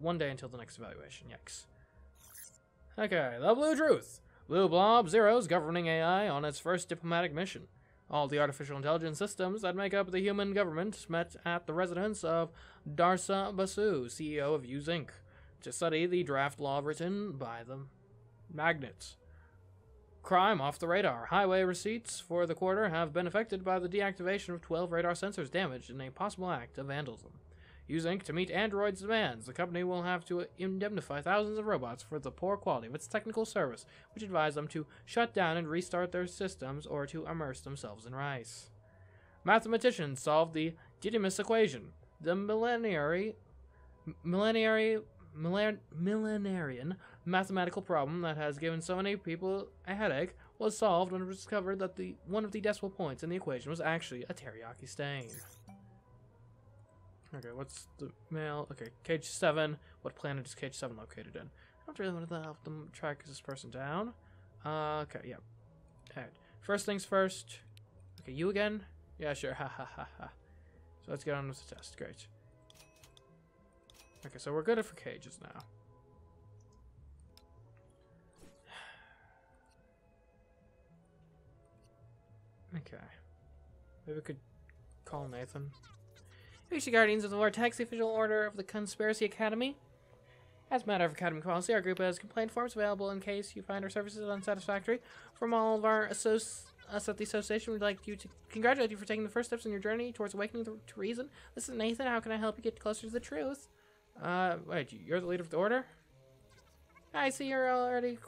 1 day until the next evaluation. Yikes. Okay, the Blue Truth. Blue Blob Zero's governing AI on its first diplomatic mission. All the artificial intelligence systems that make up the human government met at the residence of Darsa Basu, CEO of Use Inc., to study the draft law written by the Magnet. Crime off the radar. Highway receipts for the quarter have been affected by the deactivation of 12 radar sensors damaged in a possible act of vandalism. Use Inc. to meet Android's demands. The company will have to indemnify thousands of robots for the poor quality of its technical service, which advised them to shut down and restart their systems or to immerse themselves in rice. Mathematicians solved the Didymus equation. The millenarian mathematical problem that has given so many people a headache was solved when it was discovered that one of the decimal points in the equation was actually a teriyaki stain. Okay, what's the mail? Okay, cage 7. What planet is cage 7 located in? I don't really want to help them track this person down. Okay, yeah. Alright. First things first. Okay, you again? Yeah, sure. Ha ha ha ha. So let's get on with the test. Great. Okay, so we're good for cages now. Okay. Maybe we could call Nathan. Reach the Guardians of the Vortex, the official order of the Conspiracy Academy. As a matter of academic policy, our group has complaint forms available in case you find our services unsatisfactory. From all of us at the association, we'd like to congratulate you for taking the first steps in your journey towards awakening to reason. This is Nathan. How can I help you get closer to the truth? Wait, you're the leader of the order? I see you're already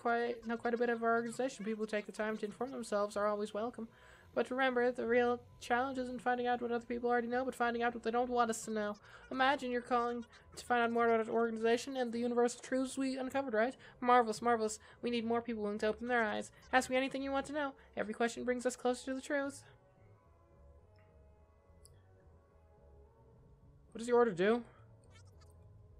know quite a bit of our organization. People who take the time to inform themselves are always welcome. But remember, the real challenge isn't finding out what other people already know, but finding out what they don't want us to know. Imagine you're calling to find out more about our organization and the universal truths we uncovered, right? Marvelous, marvelous. We need more people willing to open their eyes. Ask me anything you want to know. Every question brings us closer to the truth. What does your order do?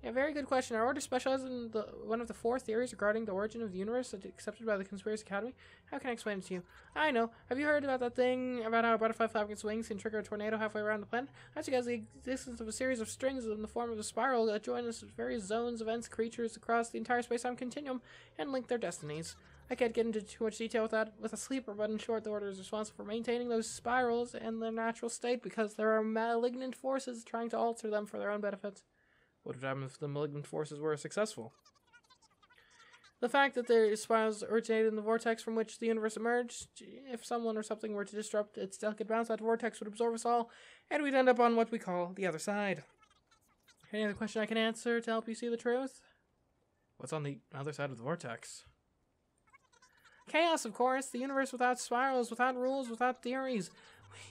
Yeah, very good question. Our order specializes in one of the 4 theories regarding the origin of the universe accepted by the Conspiracy Academy. How can I explain it to you? I know. Have you heard about that thing about how a butterfly flapping its wings can trigger a tornado halfway around the planet? That's because the existence of a series of strings in the form of a spiral that join us various zones, events, creatures across the entire space-time continuum and link their destinies. I can't get into too much detail with a sleeper, but in short, the order is responsible for maintaining those spirals in their natural state because there are malignant forces trying to alter them for their own benefit. What would happen if the malignant forces were successful? The fact that the spirals originated in the vortex from which the universe emerged, if someone or something were to disrupt its delicate balance, that vortex would absorb us all, and we'd end up on what we call the other side. Any other question I can answer to help you see the truth? What's on the other side of the vortex? Chaos, of course. The universe without spirals, without rules, without theories.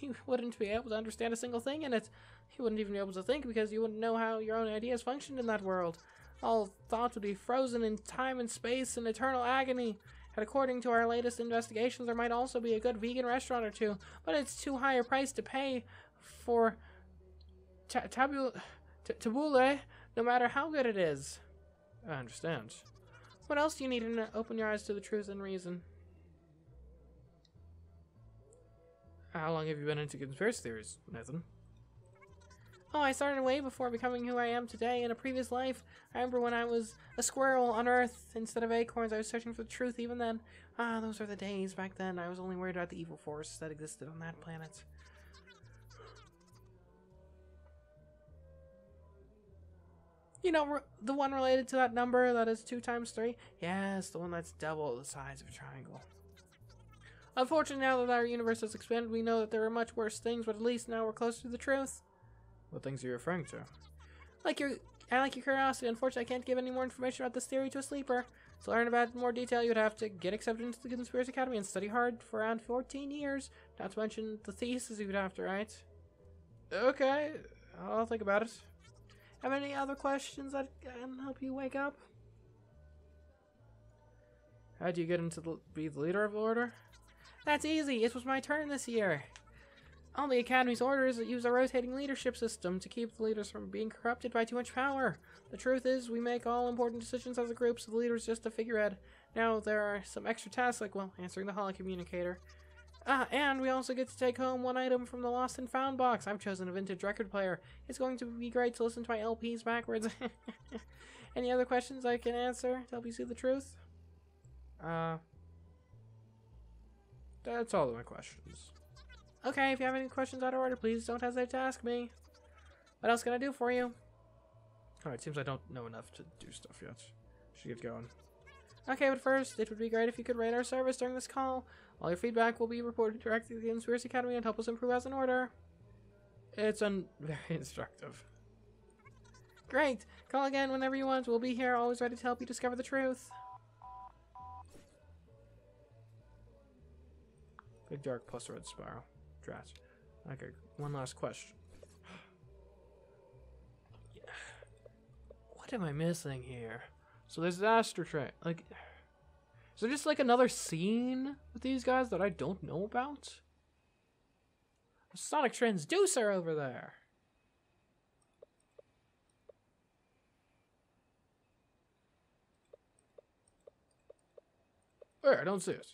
We wouldn't be able to understand a single thing in it. You wouldn't even be able to think because you wouldn't know how your own ideas functioned in that world. All thoughts would be frozen in time and space in eternal agony. And according to our latest investigations, there might also be a good vegan restaurant or two, but it's too high a price to pay for tabbouleh, no matter how good it is. I understand. What else do you need to open your eyes to the truth and reason? How long have you been into conspiracy theories, Nathan? Oh, I started way before becoming who I am today. In a previous life, I remember when I was a squirrel on Earth instead of acorns. I was searching for the truth even then. Ah, those were the days back then. I was only worried about the evil force that existed on that planet. You know, the one related to that number that is 2 times 3? Yes, the one that's double the size of a triangle. Unfortunately, now that our universe has expanded, we know that there are much worse things, but at least now we're closer to the truth. What things are you referring to? I like your curiosity. Unfortunately, I can't give any more information about this theory to a sleeper. To learn about it in more detail, you'd have to get accepted into the Conspiracy Academy and study hard for around 14 years. Not to mention the thesis you'd have to write. Okay, I'll think about it. Have any other questions that can help you wake up? How do you get into be the leader of the order? That's easy. It was my turn this year. All the Academy's orders use a rotating leadership system to keep the leaders from being corrupted by too much power. The truth is, we make all important decisions as a group, so the leader is just a figurehead. Now, there are some extra tasks like, well, answering the holocommunicator. Ah, and we also get to take home one item from the Lost and Found box. I've chosen a vintage record player. It's going to be great to listen to my LPs backwards. Any other questions I can answer to help you see the truth? That's all of my questions. Okay, if you have any questions out of order, please don't hesitate to ask me. What else can I do for you? Alright, seems I don't know enough to do stuff yet. Should get going. Okay, but first, it would be great if you could rate our service during this call. All your feedback will be reported directly to the Conspiracy Academy and help us improve as an order. It's very instructive. Great! Call again whenever you want. We'll be here, always ready to help you discover the truth. Big dark plus red spiral. Drat. Okay, one last question. What am I missing here? So there's the Astro Train. Like, is there just like another scene with these guys that I don't know about? A sonic transducer over there. Where? I don't see it.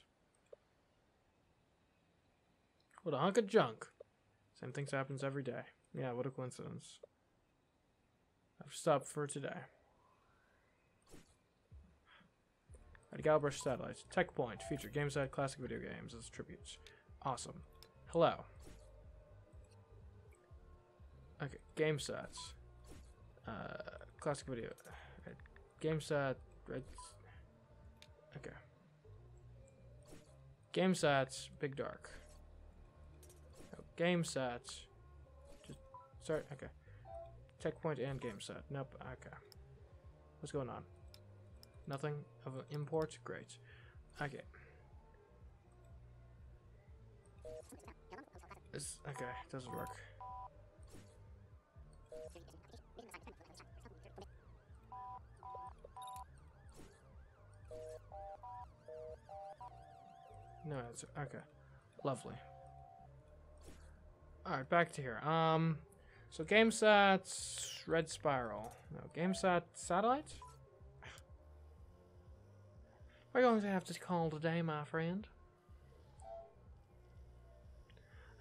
What a hunk of junk. Same thing happens every day. Yeah, what a coincidence. I've stopped for today. At Galbrush Satellite. Tech Point. Feature. Game set. Classic video games as tributes. Awesome. Hello. Okay. Game sets. Classic video. Game set. Okay. Game sets. Big Dark. Game sets. Just start. Okay. Tech Point and game set. Nope. Okay. What's going on? Nothing of import? Great. Okay. This, okay, doesn't work. No, it's okay. Lovely. Alright, back to here. So GameSat's Red Spiral. No, GameSat Satellite? We're going to have to call today, my friend.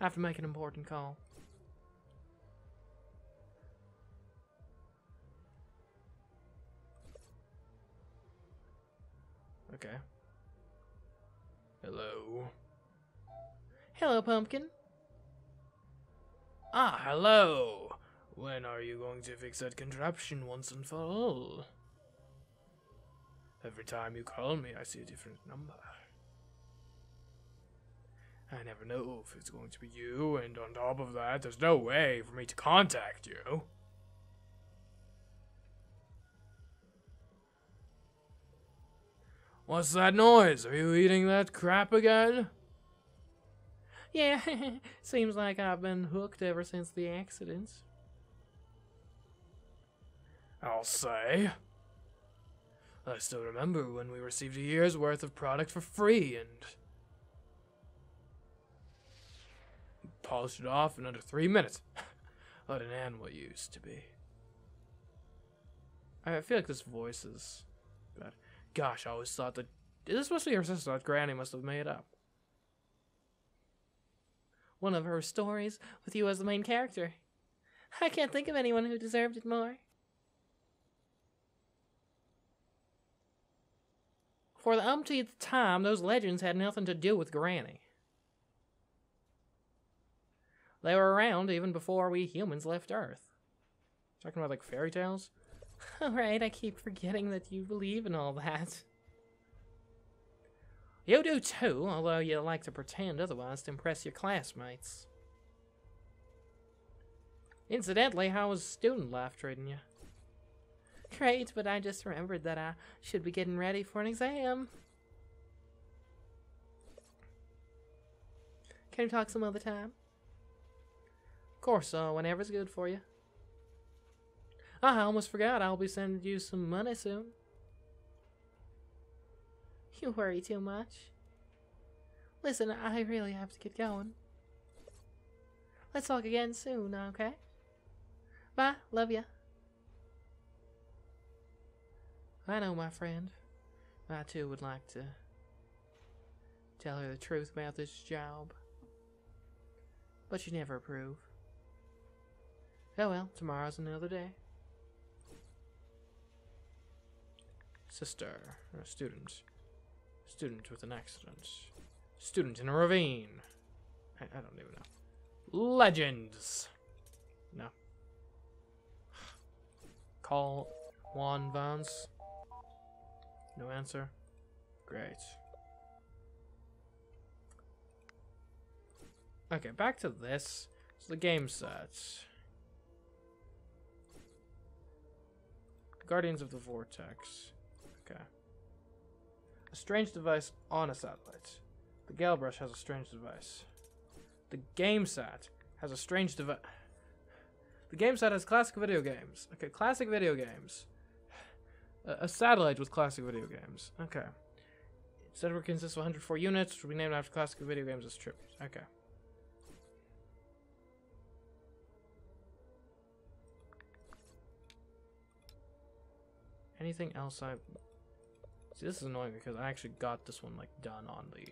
I have to make an important call. Okay. Hello. Hello, Pumpkin. Ah, hello. When are you going to fix that contraption once and for all? Every time you call me, I see a different number. I never know if it's going to be you, and on top of that, there's no way for me to contact you. What's that noise? Are you eating that crap again? Yeah, seems like I've been hooked ever since the accident. I'll say. I still remember when we received a year's worth of product for free and polished it off in under 3 minutes. What an animal you used to be. I feel like this voice is bad. Gosh, I always thought that... Is this supposed to be her sister? That Granny must have made up. One of her stories with you as the main character. I can't think of anyone who deserved it more. For the umpteenth time, those legends had nothing to do with Granny. They were around even before we humans left Earth. Talking about, like, fairy tales? Alright, I keep forgetting that you believe in all that. You do too, although you like to pretend otherwise to impress your classmates. Incidentally, how was student life treating you? Great, but I just remembered that I should be getting ready for an exam. Can we talk some other time? Of course, whenever's good for you. I almost forgot I'll be sending you some money soon. You worry too much. Listen, I really have to get going. Let's talk again soon, okay? Bye, love ya. I know, my friend. I too would like to tell her the truth about this job. But she'd never approve. Oh well, tomorrow's another day. Sister, or a student. Student with an accident. Student in a ravine. I don't even know. Legends. No. Call Juan Vance. No answer. Great. Okay, back to this. So the game sets. Guardians of the Vortex. Okay. A strange device on a satellite. The Gale Brush has a strange device. The game set has a strange device. The game set has classic video games. Okay, classic video games. A satellite with classic video games. Okay. Set consists of 104 units, which will be named after classic video games as tribute. Okay. Anything else I... See, this is annoying because I actually got this one, like, done on the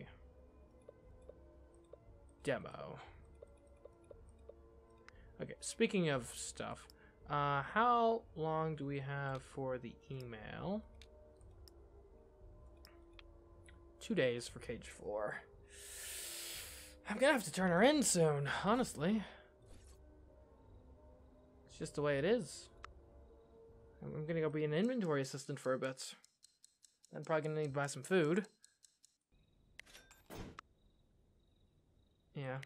demo. Okay, speaking of stuff, how long do we have for the email? 2 days for Cage 4. I'm gonna have to turn her in soon, honestly. It's just the way it is. I'm gonna go be an inventory assistant for a bit. I'm probably gonna need to buy some food. Yeah.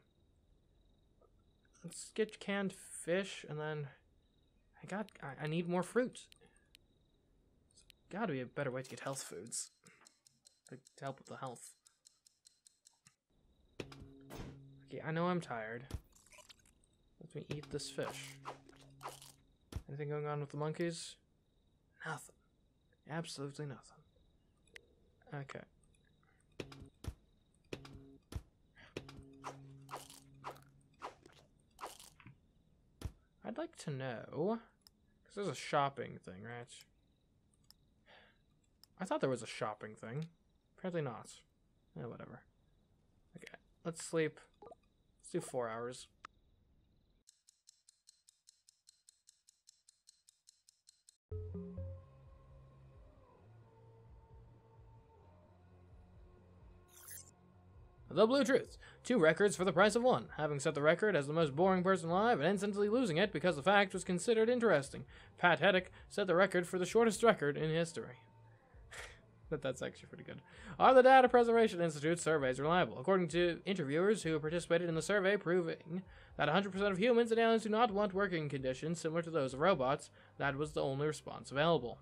Let's get canned fish, and then I need more fruit. There's gotta be a better way to get health foods. To help with the health. Okay, I know I'm tired. Let me eat this fish. Anything going on with the monkeys? Nothing. Absolutely nothing. Okay. I'd like to know, because there's a shopping thing, right? I thought there was a shopping thing. Apparently not. Yeah, whatever. Okay, let's sleep. Let's do 4 hours. The Blue Truth. 2 records for the price of 1. Having set the record as the most boring person alive and instantly losing it because the fact was considered interesting. Pat Heddick set the record for the shortest record in history. That's actually pretty good. Are the Data Preservation Institute's surveys reliable? According to interviewers who participated in the survey proving that 100% of humans and aliens do not want working conditions similar to those of robots, that was the only response available.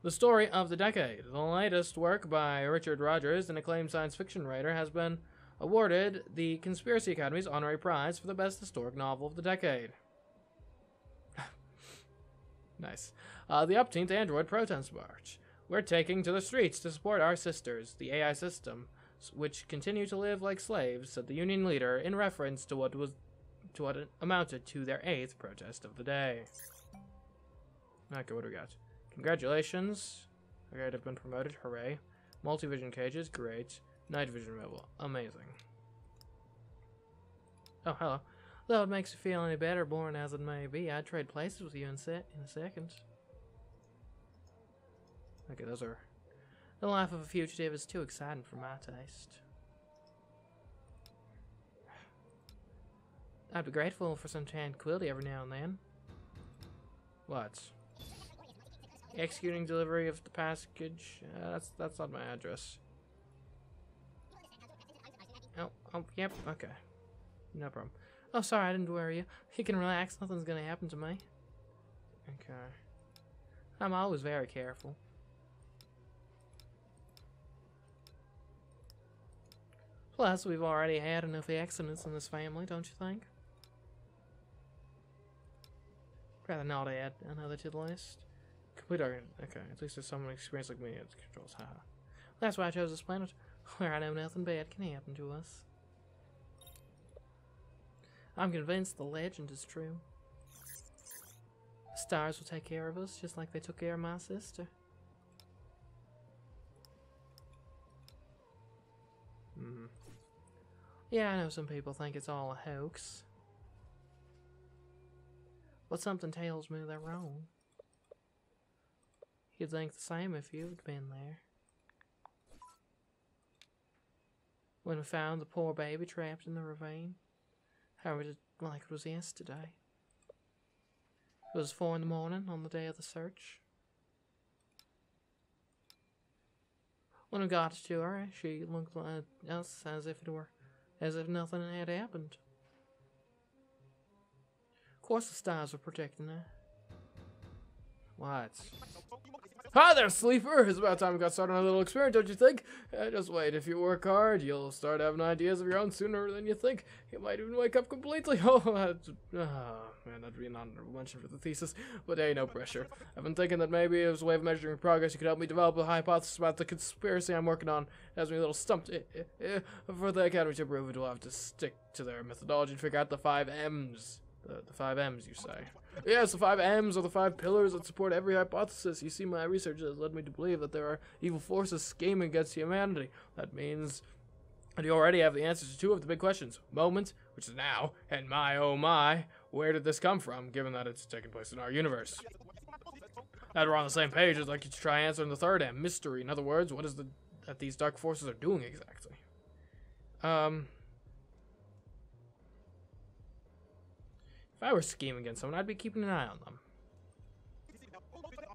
The Story of the Decade. The latest work by Richard Rogers, an acclaimed science fiction writer, has been awarded the Conspiracy Academy's honorary prize for the best historic novel of the decade. Nice. The Upteenth Android Protest March. We're taking to the streets to support our sisters, the AI system, which continue to live like slaves, said the union leader in reference to what amounted to their 8th protest of the day. Okay, what do we got? Congratulations. Okay, I've been promoted. Hooray. Multi-vision cages. Great. Night vision removal. Amazing. Oh, hello. Though it makes you feel any better, born as it may be, I'd trade places with you in a second. Okay, those are... The life of a fugitive is too exciting for my taste. I'd be grateful for some tranquility every now and then. What? Executing delivery of the package. That's not my address. Oh, yep, okay. No problem. Oh, sorry, I didn't worry you. You can relax, nothing's gonna happen to me. Okay. I'm always very careful. Plus, we've already had enough accidents in this family, don't you think? Rather not add another to the list. Complete our... Okay, at least there's someone experienced like me at the controls. Haha. That's why I chose this planet, where I know nothing bad can happen to us. I'm convinced the legend is true. The stars will take care of us, just like they took care of my sister. Yeah, I know some people think it's all a hoax. But something tells me they're wrong. You'd think the same if you'd been there. When we found the poor baby trapped in the ravine. How was it like it was yesterday? It was 4 in the morning on the day of the search. When we got to her, she looked at us as if nothing had happened. Of course the stars were protecting her. What? Hi there, sleeper! It's about time we got started on a little experiment, don't you think? Just wait, if you work hard, you'll start having ideas of your own sooner than you think. You might even wake up completely. Oh, man, that'd be an honorable mention for the thesis. But hey, no pressure. I've been thinking that maybe as a way of measuring progress, you could help me develop a hypothesis about the conspiracy I'm working on. It has me a little stumped. For the Academy to prove it, we'll have to stick to their methodology and figure out the 5 M's. The 5 M's, you say? Yes, the 5 M's are the 5 pillars that support every hypothesis. You see, my research has led me to believe that there are evil forces scheming against humanity. That means that you already have the answers to 2 of the big questions. Moment, which is now, and my oh my, where did this come from, given that it's taking place in our universe? Now we're on the same page, I'd like you to try answering the 3rd M, mystery. In other words, what is that these dark forces are doing exactly? If I were scheming against someone, I'd be keeping an eye on them.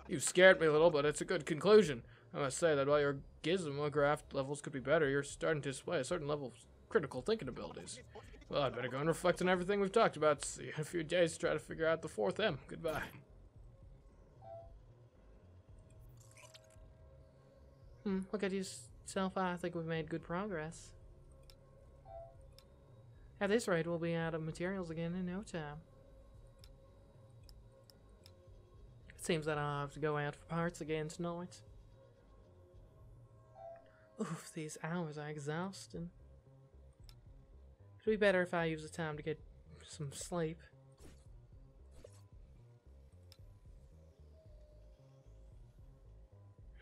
You scared me a little, but it's a good conclusion. I must say that while your CMeeCraft levels could be better, you're starting to display a certain level of critical thinking abilities. Well, I'd better go and reflect on everything we've talked about. See you in a few days to try to figure out the 4th M. Goodbye. Look at yourself. I think we've made good progress. At this rate, we'll be out of materials again in no time. It seems that I'll have to go out for parts again tonight. Oof, these hours are exhausting. It'd be better if I use the time to get some sleep.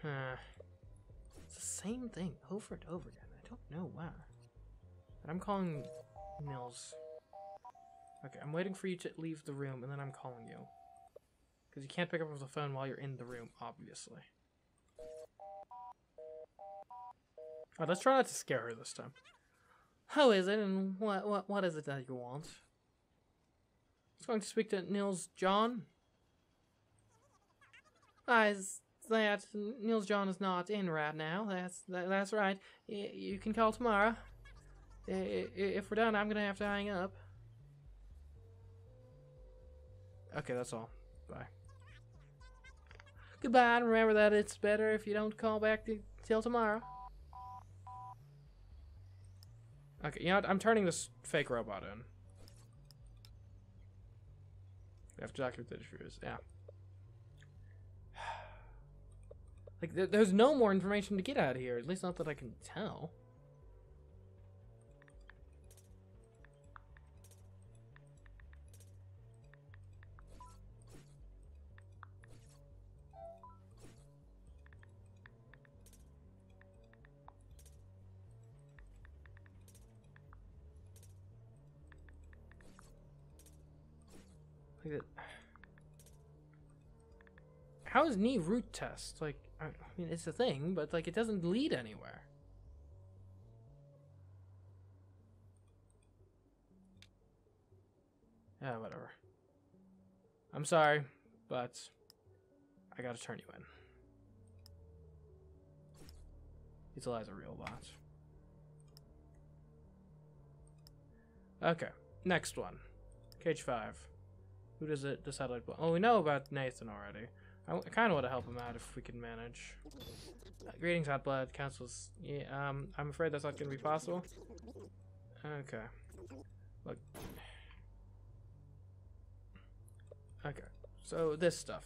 It's the same thing over and over again. I don't know why. But I'm calling Nils. Okay, I'm waiting for you to leave the room, and then I'm calling you. Because you can't pick up the phone while you're in the room, obviously. Alright, let's try not to scare her this time. How is it, and what is it that you want? I was going to speak to Nils John. Is that Nils John is not in right now? That's right. You can call tomorrow. If we're done, I'm gonna have to hang up. Okay, that's all. Bye. Goodbye, and remember that it's better if you don't call back till tomorrow. Okay, you know what? I'm turning this fake robot in. We have to document the interviews. Yeah. Like, there's no more information to get out of here. At least not that I can tell. How is knee root test? Like, I mean, it's a thing, but like, it doesn't lead anywhere. Yeah, whatever. I'm sorry, but I gotta turn you in. Utilize a real bot. Okay, next one. Cage 5. Who does it? The satellite. Oh, we know about Nathan already. I kind of want to help him out if we can manage. Greetings, Hot Blood. Councils. Yeah, I'm afraid that's not going to be possible. Okay. Look. Okay. So, this stuff.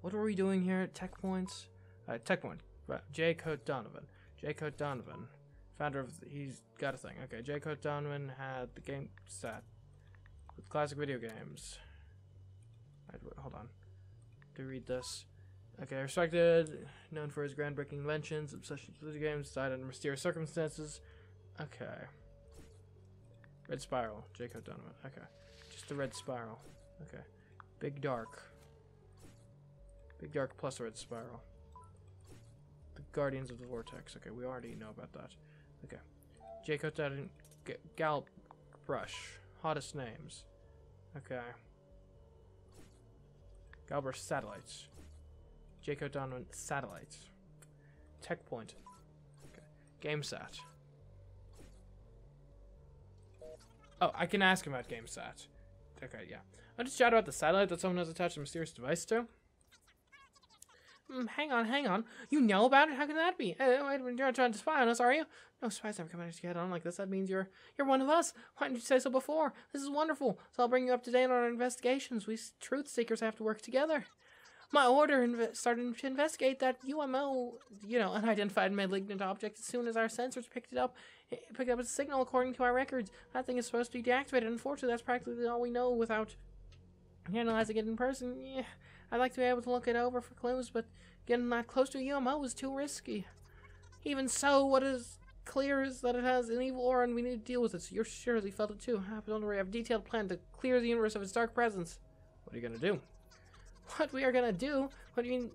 What are we doing here at Tech Points? Tech Point. J. Coat Donovan. J. Coat Donovan. Founder of... He's got a thing. Okay, J. Coat Donovan had the game set with classic video games. Hold on. To read this. Okay, respected, known for his groundbreaking inventions, obsession with video games, died under mysterious circumstances. Okay. Red spiral. Jacob Donovan. Okay. Just the red spiral. Okay. Big dark. Big dark plus red spiral. The Guardians of the Vortex. Okay, we already know about that. Okay. Jacob Donovan. Gallop Brush. Hottest names. Okay. Galbrush Satellites. Jacob Donovan Satellites. Tech Point. Okay. GameSat. Oh, I can ask him about GameSat. Okay, yeah. I'll just chat about the satellite that someone has attached a mysterious device to. Hang on. You know about it? How can that be? Wait, you're not trying to spy on us, are you? No, spies never come out to get on like this. That means you're one of us. Why didn't you say so before? This is wonderful. So I'll bring you up to date on our investigations. We truth seekers have to work together. My order started to investigate that UMO, unidentified malignant object as soon as our sensors picked up a signal according to our records. That thing is supposed to be deactivated. Unfortunately, that's practically all we know without analyzing it in person. Yeah, I'd like to be able to look it over for clues, but getting that close to a UMO is too risky. Even so, what is clear is that it has an evil aura and we need to deal with it. So you surely felt it too. But don't worry, I have a detailed plan to clear the universe of its dark presence. What are you gonna do? What we are gonna do? What do you mean?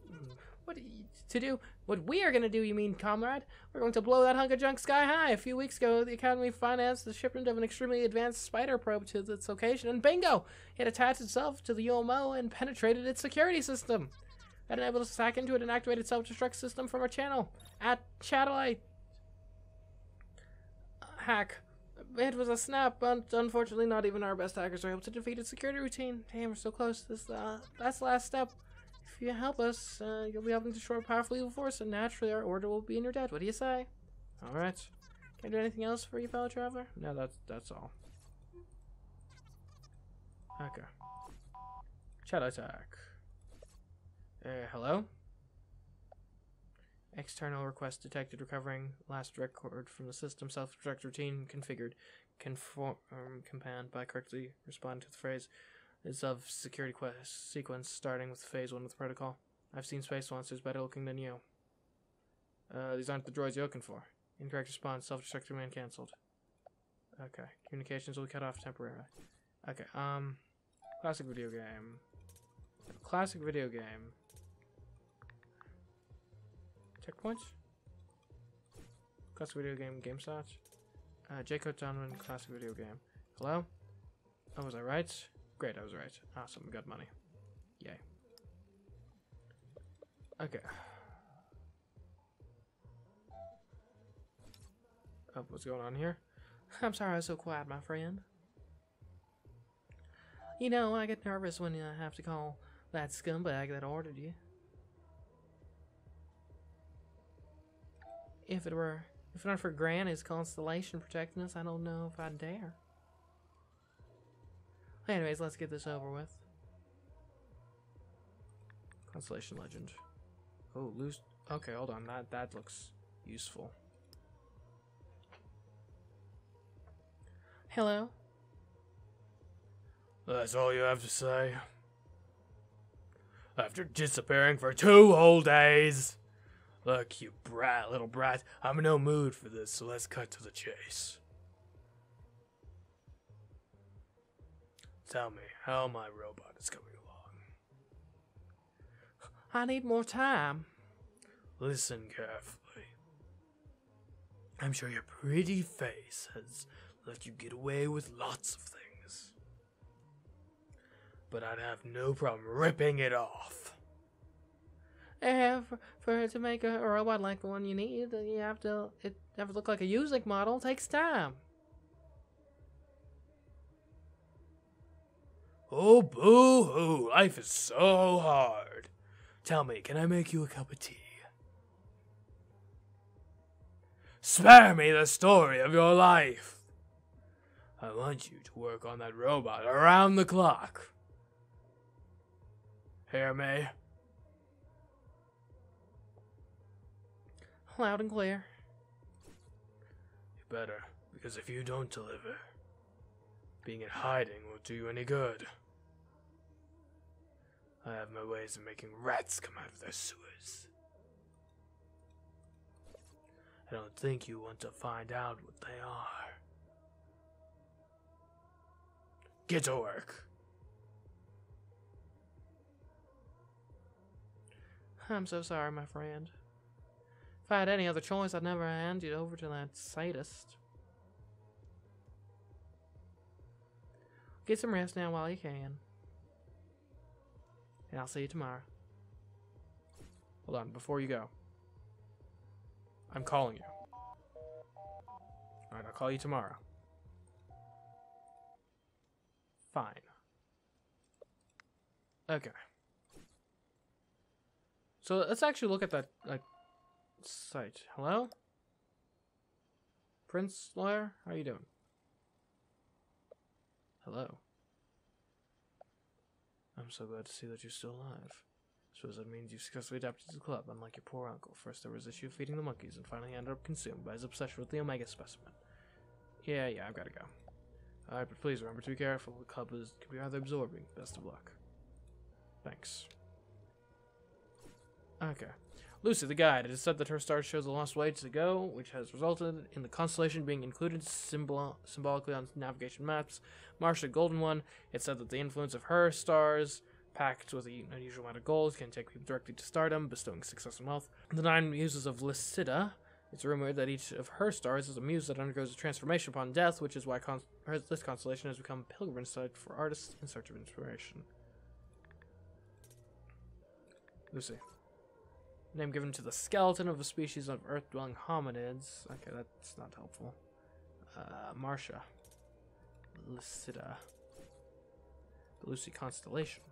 What we are gonna do, you mean, comrade? We're going to blow that hunk of junk sky high. A few weeks ago, the Academy financed the shipment of an extremely advanced spider probe to its location, and bingo! It attached itself to the UMO and penetrated its security system. That enabled us to hack into it and activate its self-destruct system from our channel. At Chatellite. Hack. It was a snap, but unfortunately not even our best hackers were able to defeat its security routine. Damn, we're so close. That's the last step. If you help us, you'll be helping to destroy a powerful evil force, and naturally our order will be in your debt. What do you say? Alright. Can I do anything else for you, fellow traveler? No, that's all. Okay. Chat attack. Hello? External request detected. Recovering last record from the system. Self-destruct routine configured. Command by correctly responding to the phrase is of security quest sequence starting with phase 1 of the protocol. I've seen space monsters better looking than you. These aren't the droids you're looking for. Incorrect response. Self-destruct command cancelled. Okay. Communications will be cut off temporarily. Okay. Classic video game. Classic video game. Checkpoints? Classic video game, GameSat. Jacob Donovan, classic video game. Hello? Oh, was I right? Great, I was right. Awesome, we got money. Yay. Okay. Oh, what's going on here? I'm sorry I was so quiet, my friend. You know, I get nervous when I have to call that scumbag that ordered you. If it weren't for Granny's constellation protecting us, I don't know if I'd dare. Anyways, let's get this over with. Constellation legend. Oh, loose. Okay, hold on. That looks useful. Hello? That's all you have to say? After disappearing for 2 whole days? Look, you little brat, I'm in no mood for this, so let's cut to the chase. Tell me how my robot is coming along. I need more time. Listen carefully. I'm sure your pretty face has let you get away with lots of things. But I'd have no problem ripping it off. For to make a robot like the one you need, you have to look like a music model. It takes time. Oh, boo-hoo. Life is so hard. Tell me, can I make you a cup of tea? Spare me the story of your life. I want you to work on that robot around the clock. Hear me? Loud and clear. You better, because if you don't deliver, being in hiding won't do you any good. I have my ways of making rats come out of their sewers. I don't think you want to find out what they are. Get to work. I'm so sorry, my friend. If I had any other choice, I'd never hand you over to that sadist. Get some rest now while you can. And I'll see you tomorrow. Hold on, before you go. I'm calling you. Alright, I'll call you tomorrow. Fine. Okay. So let's actually look at that, like, site. Hello? Prince Lawyer? How you doing? Hello. I'm so glad to see that you're still alive. I suppose that means you've successfully adapted to the club, unlike your poor uncle. First there was the issue of feeding the monkeys, and finally ended up consumed by his obsession with the Omega specimen. Yeah, I've gotta go. Alright, but please remember to be careful. The club can be rather absorbing. Best of luck. Thanks. Okay. Lucy, the guide. It is said that her star shows a lost way to go, which has resulted in the constellation being included symbolically on navigation maps. Marcia, golden one. It said that the influence of her stars, packed with an unusual amount of gold, can take people directly to stardom, bestowing success and wealth. The 9 muses of Lysida. It's rumored that each of her stars is a muse that undergoes a transformation upon death, which is why this constellation has become a pilgrimage site for artists in search of inspiration. Lucy. Name given to the skeleton of a species of earth-dwelling hominids. Okay, that's not helpful. Marcia. Lysida. The Lucy constellation.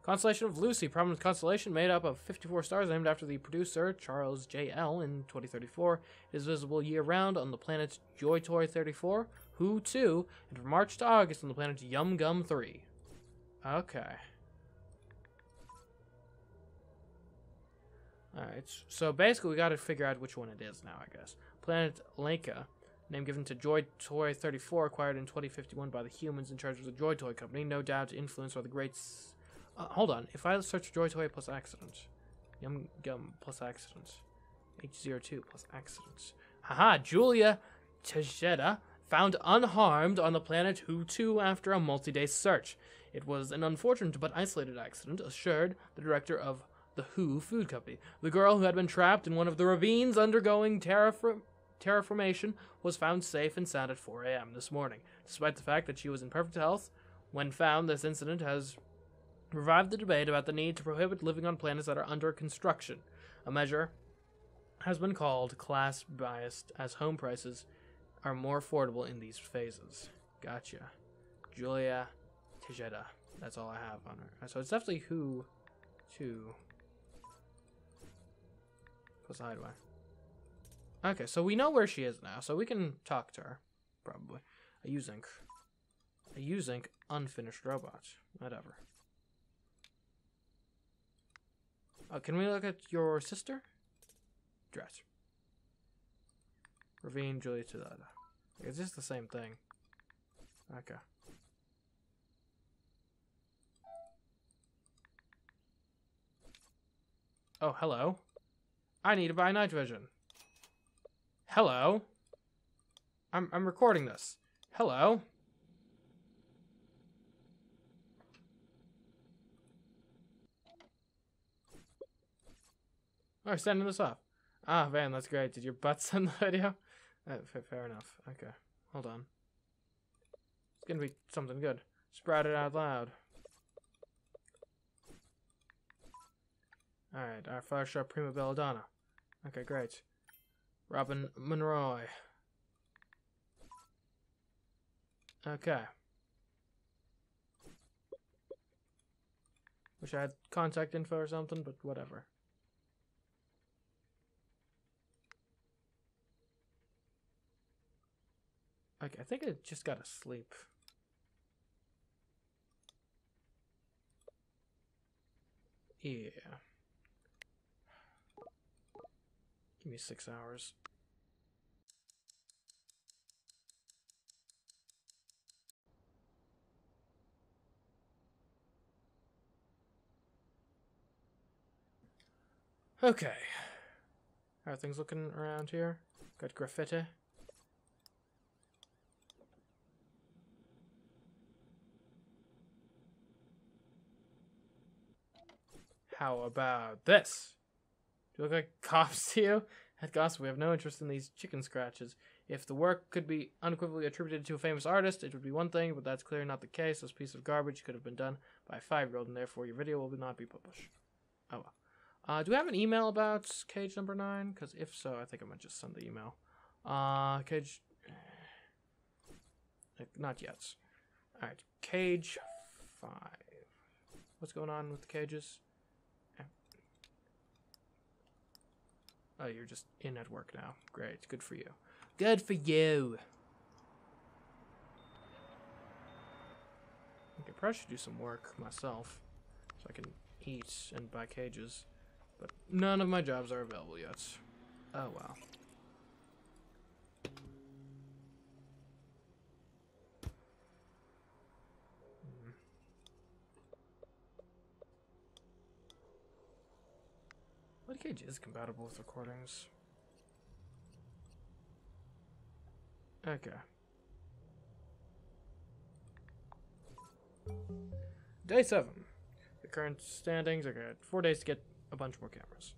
Constellation of Lucy, prominent constellation made up of 54 stars named after the producer, Charles J. L. in 2034. It is visible year-round on the planet Joy-Toy 34, Who 2, and from March to August on the planet Yum Gum 3. Okay. Alright, so basically we gotta figure out which one it is now, I guess. Planet Leica, name given to Joy-Toy 34, acquired in 2051 by the humans in charge of the Joy-Toy company, no doubt influenced by the great... hold on, if I search Joy-Toy plus accident, Yum Gum plus accident, H02 plus accident. Haha, Julia Tejeda found unharmed on the planet Who 2 after a multi-day search. It was an unfortunate but isolated accident, assured the director of the Who Food Company. The girl who had been trapped in one of the ravines undergoing terraformation was found safe and sound at 4 a.m. this morning. Despite the fact that she was in perfect health, when found, this incident has revived the debate about the need to prohibit living on planets that are under construction. A measure has been called class-biased, as home prices are more affordable in these phases. Gotcha. Julia Tejeda. That's all I have on her. So it's definitely Who 2. Plus hideaway. Okay, so we know where she is now, so we can talk to her. Probably. A using unfinished robot. Whatever. Oh, can we look at your sister? Drat. Ravine, Julia Tejeda. Is this the same thing? Okay. Oh, hello. I need to buy night vision. Hello. I'm recording this. Hello. Oh, I'm sending this off. Ah, man, that's great. Did your butt send the video? Fair enough. Okay. Hold on. It's gonna be something good. Sprout it out loud. Alright, our fire sharp prima belladonna. Okay, great. Robin Monroy. Okay. Wish I had contact info or something, but whatever. Okay, I think I just gotta sleep. Yeah. Give me 6 hours. Okay. How are things looking around here? Got graffiti. How about this? Do you look like cops to you? At Gossip, we have no interest in these chicken scratches. If the work could be unequivocally attributed to a famous artist, it would be one thing, but that's clearly not the case. This piece of garbage could have been done by a 5-year-old, and therefore your video will not be published. Oh well. Do we have an email about cage number 9? Because if so, I think I might just send the email. Cage... Not yet. Alright, cage 5. What's going on with the cages? Oh, you're just in at work now. Great. Good for you. Good for you. Okay, probably should do some work myself so I can eat and buy cages. But none of my jobs are available yet. Oh, well. What cage is compatible with recordings? Okay. Day 7. The current standings are good. 4 days to get a bunch more cameras.